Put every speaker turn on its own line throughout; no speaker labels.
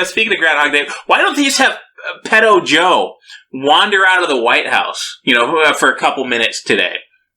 Speaking of Groundhog Day, why don't they just have Pedo Joe wander out of the White House, for a couple minutes today?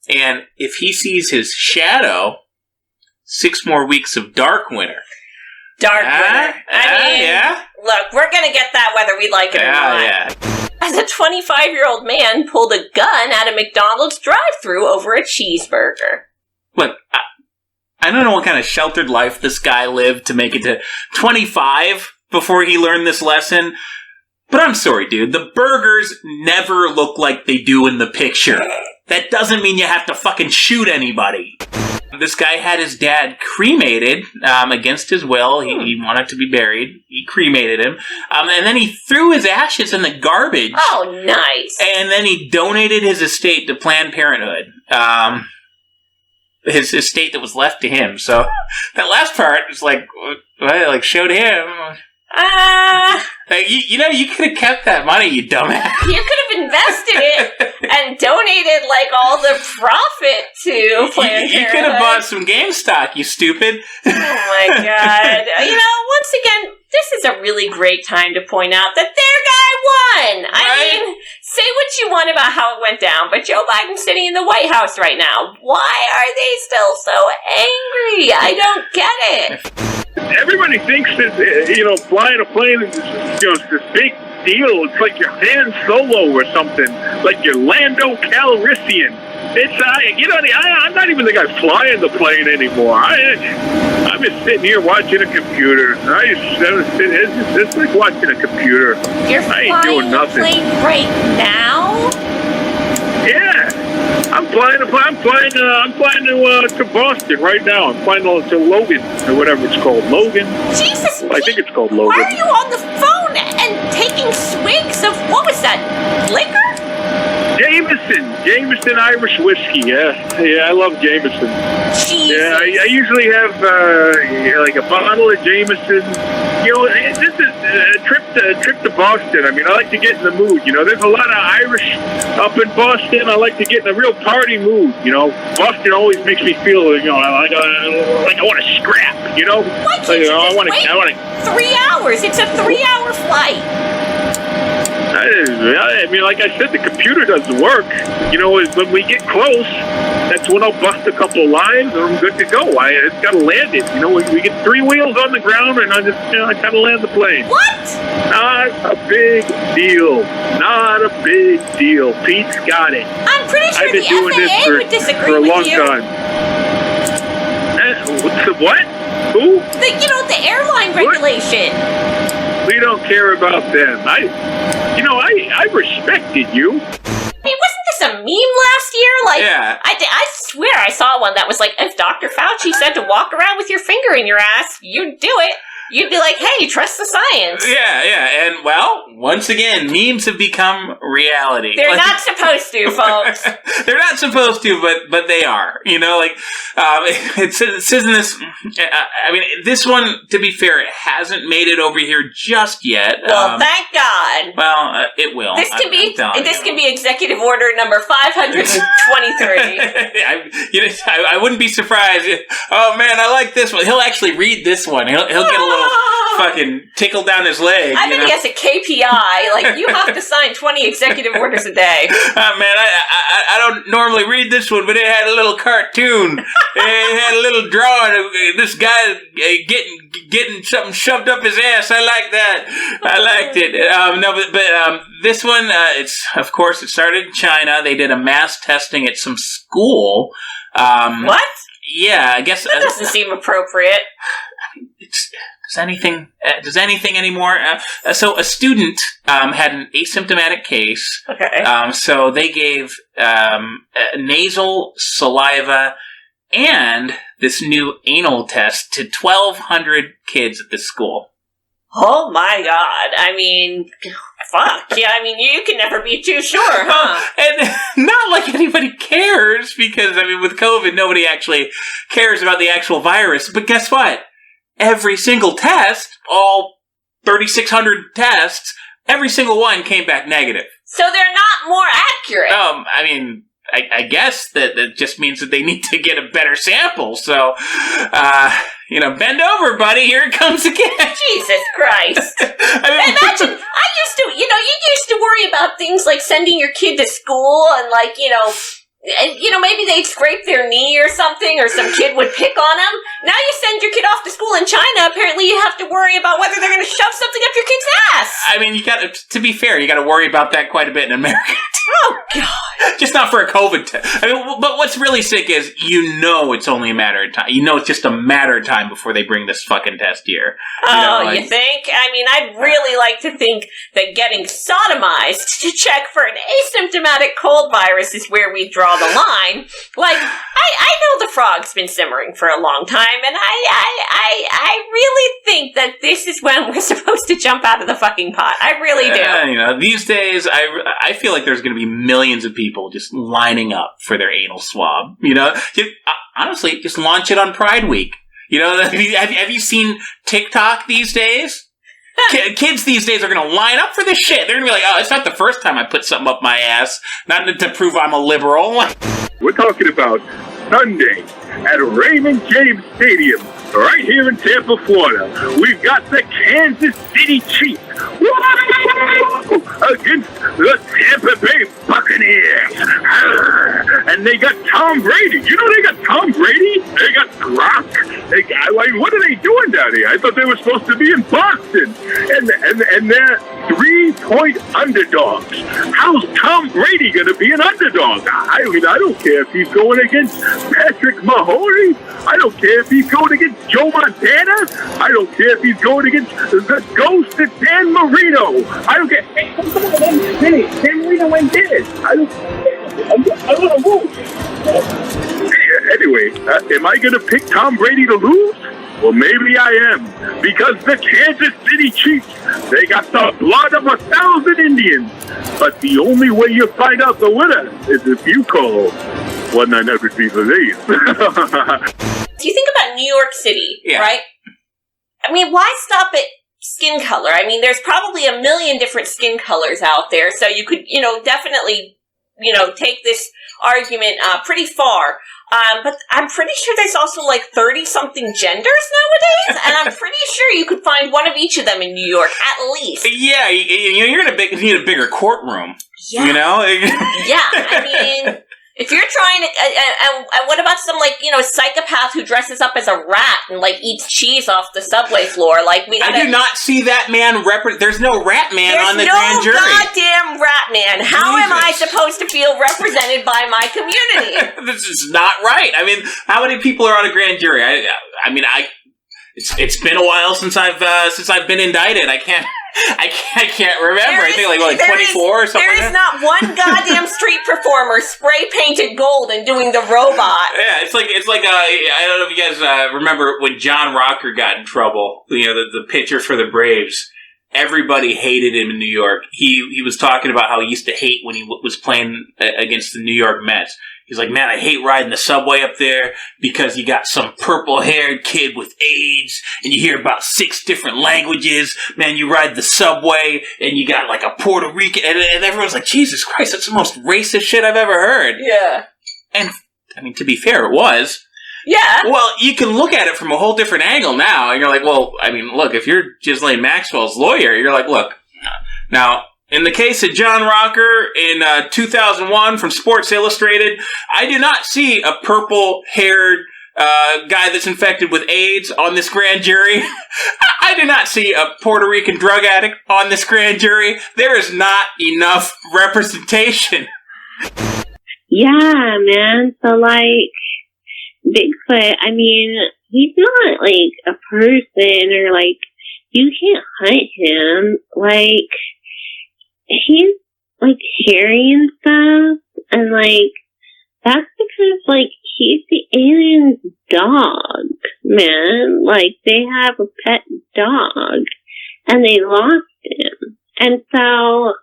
And if he sees his shadow, 6 more weeks of dark winter.
Dark winter. Yeah. Look, we're going to get that whether we like it or not. Yeah. As a 25-year-old man pulled a gun at a McDonald's drive-thru over a cheeseburger.
Look, I don't know what kind of sheltered life this guy lived to make it to 25 before he learned this lesson. But I'm sorry, dude. The burgers never look like they do in the picture. That doesn't mean you have to fucking shoot anybody. This guy had his dad cremated against his will. He wanted to be buried. He cremated him. And then he threw his ashes in the garbage.
Oh, nice.
And then he donated his estate to Planned Parenthood. His estate that was left to him. So that last part was showed him. You could have kept that money, you dumbass.
You could have invested it and donated all the profit to Planned Parenthood.
You could have bought some GameStop, you stupid.
Oh my god. Once again, this is a really great time to point out that their guy won. Right? I mean, say what you want about how it went down, but Joe Biden's sitting in the White House right now. Why are they still so angry? I don't get it.
Everybody thinks that, flying a plane is, this big deal. It's like you're Han Solo or something. Like you're Lando Calrissian. I'm not even the guy flying the plane anymore. I'm just sitting here watching a computer. It's like watching a computer.
I ain't doing nothing. You're flying a plane right now?
Yeah. I'm flying to Boston right now. I'm flying to Logan or whatever it's called. Logan.
Jesus.
I think it's called Logan.
Why are you on the phone and taking swigs of what was that? Liquor? Jameson Irish whiskey. Yeah, I love Jameson.
Jesus. Yeah, I usually have a bottle of Jameson. This is a trip to Boston. I mean, I like to get in the mood. There's a lot of Irish up in Boston. I like to get in a real party mood. Boston always makes me feel like I want to scrap.
Why can't you just wait 3 hours? It's a 3-hour flight.
I mean, like I said, the computer doesn't work. When we get close, that's when I'll bust a couple lines and I'm good to go. I just got to land it. We get 3 wheels on the ground and I got to land the plane.
What?
Not a big deal. Not a big deal. Pete's got it.
I'm pretty sure
I've been doing this for a long time. What? Who?
The airline regulation.
We don't care about them. I respected you.
I mean, wasn't this a meme last year?
Yeah.
I swear I saw one that was like, if Dr. Fauci said to walk around with your finger in your ass, you'd do it. You'd be like, hey, trust the science.
Yeah. And, once again, memes have become reality.
They're not supposed to, folks.
They're not supposed to, but they are. It says in this... this one, to be fair, it hasn't made it over here just yet.
Well, thank God.
Well, it will.
This can be executive order number 523.
I wouldn't be surprised. Oh, man, I like this one. He'll actually read this one. He'll get a little fucking tickle down his leg.
I bet he has a KPI. You have to sign 20 executive orders a day.
Man, I don't normally read this one, but it had a little cartoon. It had a little drawing of this guy getting something shoved up his ass. I like that. I liked it. But this one, it started in China. They did a mass testing at some school.
What?
Yeah, I guess
that doesn't seem appropriate.
Does anything anymore? So a student had an asymptomatic case.
Okay.
So they gave nasal, saliva, and this new anal test to 1,200 kids at this school.
Oh my God. I mean, fuck. Yeah, I mean, you can never be too sure, huh?
And not like anybody cares, because, with COVID, nobody actually cares about the actual virus. But guess what? Every single test, all 3,600 tests, every single one came back negative.
So they're not more accurate.
I guess that just means that they need to get a better sample. So, bend over, buddy. Here it comes again.
Jesus Christ. Imagine, you used to worry about things like sending your kid to school and maybe they'd scrape their knee or something, or some kid would pick on them. Now you send your kid off to school in China, apparently you have to worry about whether they're going to shove something up your kid's ass.
I mean, to be fair, you got to worry about that quite a bit in America.
Oh, God.
Just not for a COVID test. But what's really sick is, it's only a matter of time. It's just a matter of time before they bring this fucking test here.
You think? I mean, I'd really like to think that getting sodomized to check for an asymptomatic cold virus is where we draw the line. Like, I know the frog's been simmering for a long time, and I really think that this is when we're supposed to jump out of the fucking pot. I really do.
These days, I feel like there's going to be millions of people just lining up for their anal swab. Honestly, just launch it on Pride Week. Have you seen TikTok these days? Kids these days are going to line up for this shit. They're going to be like, oh, it's not the first time I put something up my ass. Not to prove I'm a liberal.
We're talking about Sunday at Raymond James Stadium, right here in Tampa, Florida. We've got the Kansas City Chiefs against the Tampa Bay Buccaneers. And they got Tom Brady. They got Tom Brady. They got Gronk. What are they doing down here? I thought they were supposed to be in Boston. And they're 3-point underdogs. How's Tom Brady going to be an underdog? I don't care if he's going against Patrick Mahoney. I don't care if he's going against Joe Montana. I don't care if he's going against the ghost of Dan Marino. I don't care. Hey, come on, Vinny. Dan Marino went dead. I want to lose. Anyway, am I going to pick Tom Brady to lose? Well, maybe I am, because the Kansas City Chiefs, they got the blood of 1,000 Indians. But the only way you find out the winner is if you call 1-900-BELIEVE.
Do you think about New York City, right? I mean, why stop at skin color? I mean, there's probably a million different skin colors out there, so you could, definitely, take this argument pretty far. But I'm pretty sure there's also 30-something genders nowadays, and I'm pretty sure you could find one of each of them in New York, at least.
Yeah, you need a bigger courtroom.
Yeah. Yeah, I mean, if you're trying to, and what about some psychopath who dresses up as a rat and eats cheese off the subway floor?
I do not see that man. There's no rat man on the grand jury.
There's no goddamn rat man. How am I supposed to feel represented by my community?
This is not right. I mean, how many people are on a grand jury? It's been a while since I've been indicted. I can't remember. I think 24 or something.
There is not one goddamn street performer spray painted gold and doing the robot.
Yeah, it's like I don't know if you guys remember when John Rocker got in trouble. The pitcher for the Braves. Everybody hated him in New York. He was talking about how he used to hate when he was playing against the New York Mets. He's like, man, I hate riding the subway up there because you got some purple-haired kid with AIDS and you hear about 6 different languages. Man, you ride the subway and you got a Puerto Rican, and everyone's like, Jesus Christ, that's the most racist shit I've ever heard.
Yeah.
And, to be fair, it was.
Yeah.
Well, you can look at it from a whole different angle now, and you're like, well, look, if you're Ghislaine Maxwell's lawyer, you're like, look, now, in the case of John Rocker in 2001 from Sports Illustrated, I do not see a purple-haired guy that's infected with AIDS on this grand jury. I do not see a Puerto Rican drug addict on this grand jury. There is not enough representation.
Yeah, man. So, Bigfoot, he's not, a person, or, you can't hunt him. He's, hairy and stuff, and, that's because, he's the alien's dog, man. They have a pet dog, and they lost him. And so,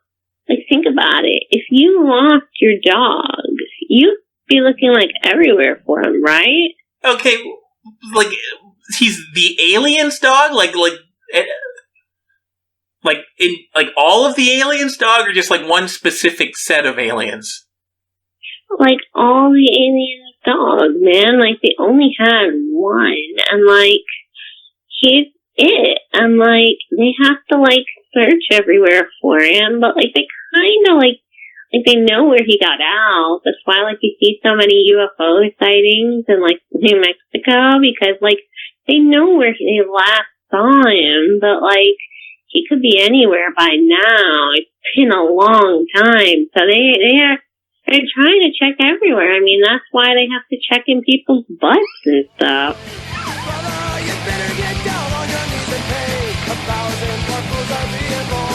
think about it. If you lost your dog, you'd be looking, everywhere for him, right?
Okay, he's the alien's dog? All of the aliens' dog, or just one specific set of aliens?
like, all the aliens' dogs, man. Like, they only had one, and, like, he's it. And, like, they have to, like, search everywhere for him, but, like, they kind of, like, they know where he got out. That's why, like, you see so many UFO sightings in, like, New Mexico, because, like, they know where they last saw him, but, like, he could be anywhere by now. It's been a long time. So they're trying to check everywhere. I mean, that's why they have to check in people's butts and stuff.
Brother, you better get down on your knees and pay. 1,000 buckles are being born.